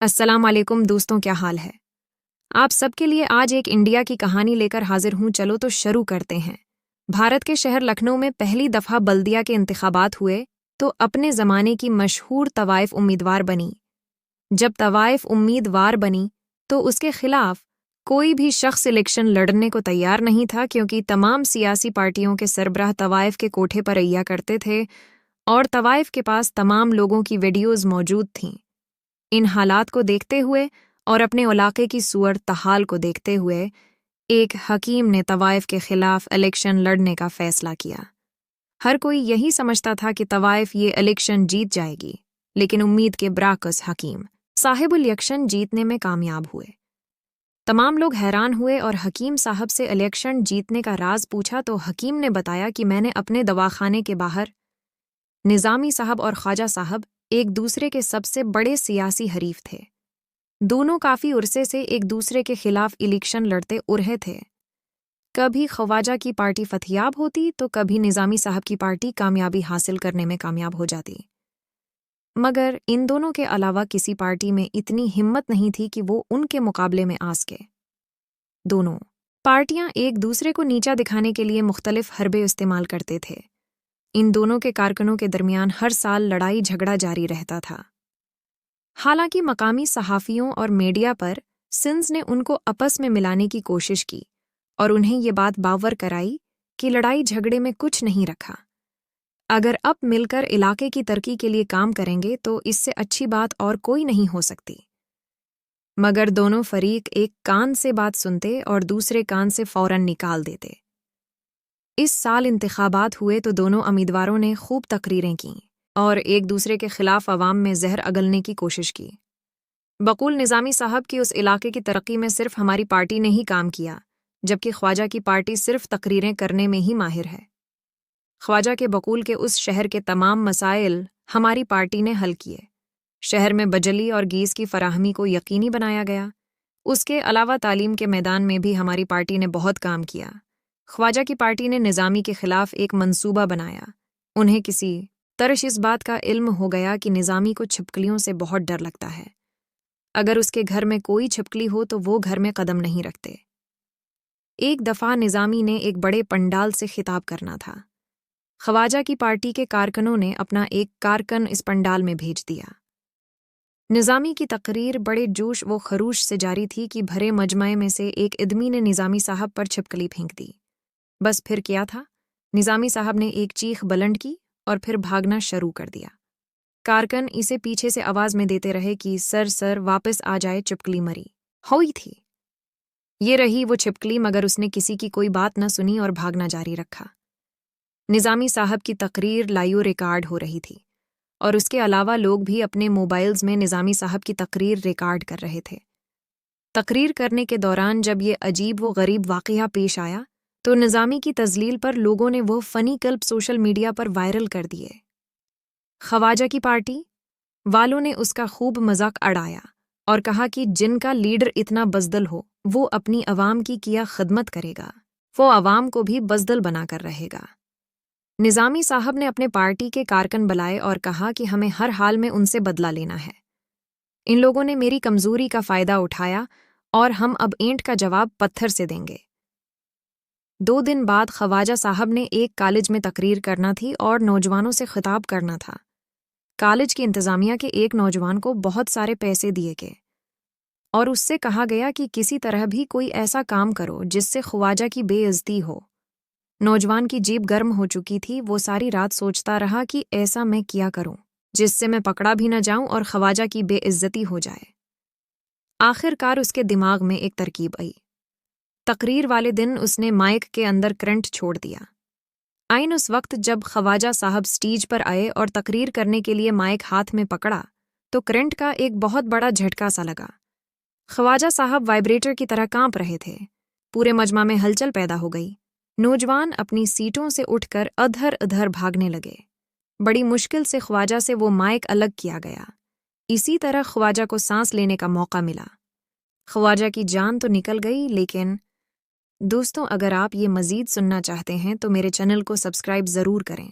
अस्सलाम वालेकुम दोस्तों, क्या हाल है? आप सबके लिए आज एक इंडिया की कहानी लेकर हाजिर हूँ। चलो तो शुरू करते हैं। भारत के शहर लखनऊ में पहली दफ़ा बल्दिया के इंतखाबात हुए तो अपने ज़माने की मशहूर तवाइफ उम्मीदवार बनी। जब तवाइफ उम्मीदवार बनी तो उसके खिलाफ कोई भी शख्स इलेक्शन लड़ने को तैयार नहीं था, क्योंकि तमाम सियासी पार्टियों के सरबराह तवाइफ के कोठे पर रैया करते थे और तवाइफ के पास तमाम लोगों की वीडियोज़ मौजूद थीं। इन हालात को देखते हुए और अपने इलाके की सूरत हाल को देखते हुए एक हकीम ने तवाइफ के खिलाफ इलेक्शन लड़ने का फैसला किया। हर कोई यही समझता था कि तवाइफ ये इलेक्शन जीत जाएगी, लेकिन उम्मीद के बरअक्स हकीम साहिब इलेक्शन जीतने में कामयाब हुए। तमाम लोग हैरान हुए और हकीम साहब से इलेक्शन जीतने का राज पूछा तो हकीम ने बताया कि मैंने अपने दवाखाने के बाहर निज़ामी साहब और ख्वाजा साहब एक दूसरे के सबसे बड़े सियासी हरीफ थे। दोनों काफ़ी उरसे से एक दूसरे के खिलाफ इलेक्शन लड़ते उरहे थे। कभी ख्वाजा की पार्टी फतयाब होती तो कभी निज़ामी साहब की पार्टी कामयाबी हासिल करने में कामयाब हो जाती, मगर इन दोनों के अलावा किसी पार्टी में इतनी हिम्मत नहीं थी कि वो उनके मुकाबले में आ सके। दोनों पार्टियां एक दूसरे को नीचा दिखाने के लिए मुख्तलिफ हरबे इस्तेमाल करते थे। इन दोनों के कारकुनों के दरमियान हर साल लड़ाई झगड़ा जारी रहता था। हालांकि मकामी सहाफ़ियों और मीडिया पर सिंस ने उनको आपस में मिलाने की कोशिश की और उन्हें ये बात बावर कराई कि लड़ाई झगड़े में कुछ नहीं रखा। अगर अब मिलकर इलाके की तरक्की के लिए काम करेंगे तो इससे अच्छी बात और कोई नहीं हो सकती। मगर दोनों फरीक एक कान से बात सुनते और दूसरे कान से फ़ौरन निकाल देते। इस साल इंतखाबात हुए तो दोनों उम्मीदवारों ने खूब तकरीरें कीं और एक दूसरे के खिलाफ अवाम में जहर अगलने की कोशिश की। बकुल निज़ामी साहब की उस इलाके की तरक्की में सिर्फ हमारी पार्टी ने ही काम किया, जबकि ख्वाजा की पार्टी सिर्फ तकरीरें करने में ही माहिर है। ख्वाजा के बकुल के उस शहर के तमाम मसाइल हमारी पार्टी ने हल किए। शहर में बिजली और गैस की फराहमी को यकीनी बनाया गया। उसके अलावा तालीम के मैदान में भी हमारी पार्टी ने बहुत काम किया। ख्वाजा की पार्टी ने निज़ामी के खिलाफ एक मंसूबा बनाया। उन्हें किसी तरह इस बात का इल्म हो गया कि निज़ामी को छिपकलियों से बहुत डर लगता है। अगर उसके घर में कोई छिपकली हो तो वो घर में कदम नहीं रखते। एक दफ़ा निज़ामी ने एक बड़े पंडाल से खिताब करना था। ख्वाजा की पार्टी के कारकुनों ने अपना एक कारकन इस पंडाल में भेज दिया। निज़ामी की तकरीर बड़े जोश व खरूश से जारी थी कि भरे मजमे में से एक इदमी ने निज़ामी साहब पर छिपकली फेंक दी। बस फिर क्या था, निज़ामी साहब ने एक चीख बुलंद की और फिर भागना शुरू कर दिया। कारकन इसे पीछे से आवाज़ में देते रहे कि सर वापस आ जाए, छिपकली मरी हुई थी। ये रही वो छिपकली, मगर उसने किसी की कोई बात न सुनी और भागना जारी रखा। निज़ामी साहब की तकरीर लाइव रिकॉर्ड हो रही थी और उसके अलावा लोग भी अपने मोबाइल्स में निज़ामी साहब की तकरीर रिकॉर्ड कर रहे थे। तकरीर करने के दौरान जब ये अजीब व गरीब वाक़या पेश आया तो निज़ामी की तज़लील पर लोगों ने वो फ़नी क्लिप सोशल मीडिया पर वायरल कर दिए। ख्वाजा की पार्टी वालों ने उसका खूब मजाक उड़ाया और कहा कि जिनका लीडर इतना बज़दल हो वो अपनी अवाम की किया खिदमत करेगा, वो अवाम को भी बज़दल बनाकर रहेगा। निज़ामी साहब ने अपने पार्टी के कारकन बुलाए और कहा कि हमें हर हाल में उनसे बदला लेना है। इन लोगों ने मेरी कमज़ोरी का फ़ायदा उठाया और हम अब ईंट का जवाब पत्थर से देंगे। 2 दिन बाद ख्वाजा साहब ने एक कॉलेज में तकरीर करना थी और नौजवानों से खिताब करना था। कॉलेज की इंतज़ामिया के एक नौजवान को बहुत सारे पैसे दिए गए और उससे कहा गया कि किसी तरह भी कोई ऐसा काम करो जिससे ख्वाजा की बेइज्जती हो। नौजवान की जीभ गर्म हो चुकी थी। वो सारी रात सोचता रहा कि ऐसा मैं क्या करूं जिससे मैं पकड़ा भी न जाऊं और ख्वाजा की बेइज्जती हो जाए। आखिरकार उसके दिमाग में एक तरकीब आई। तकरीर वाले दिन उसने माइक के अंदर करंट छोड़ दिया। आइन उस वक्त जब ख्वाजा साहब स्टेज पर आए और तकरीर करने के लिए माइक हाथ में पकड़ा तो करंट का एक बहुत बड़ा झटका सा लगा। ख्वाजा साहब वाइब्रेटर की तरह कांप रहे थे। पूरे मजमा में हलचल पैदा हो गई। नौजवान अपनी सीटों से उठकर अधर अधर भागने लगे। बड़ी मुश्किल से ख्वाजा से वो माइक अलग किया गया। इसी तरह ख्वाजा को सांस लेने का मौका मिला। ख्वाजा की जान तो निकल गई, लेकिन दोस्तों, अगर आप ये मज़ीद सुनना चाहते हैं तो मेरे चैनल को सब्सक्राइब ज़रूर करें।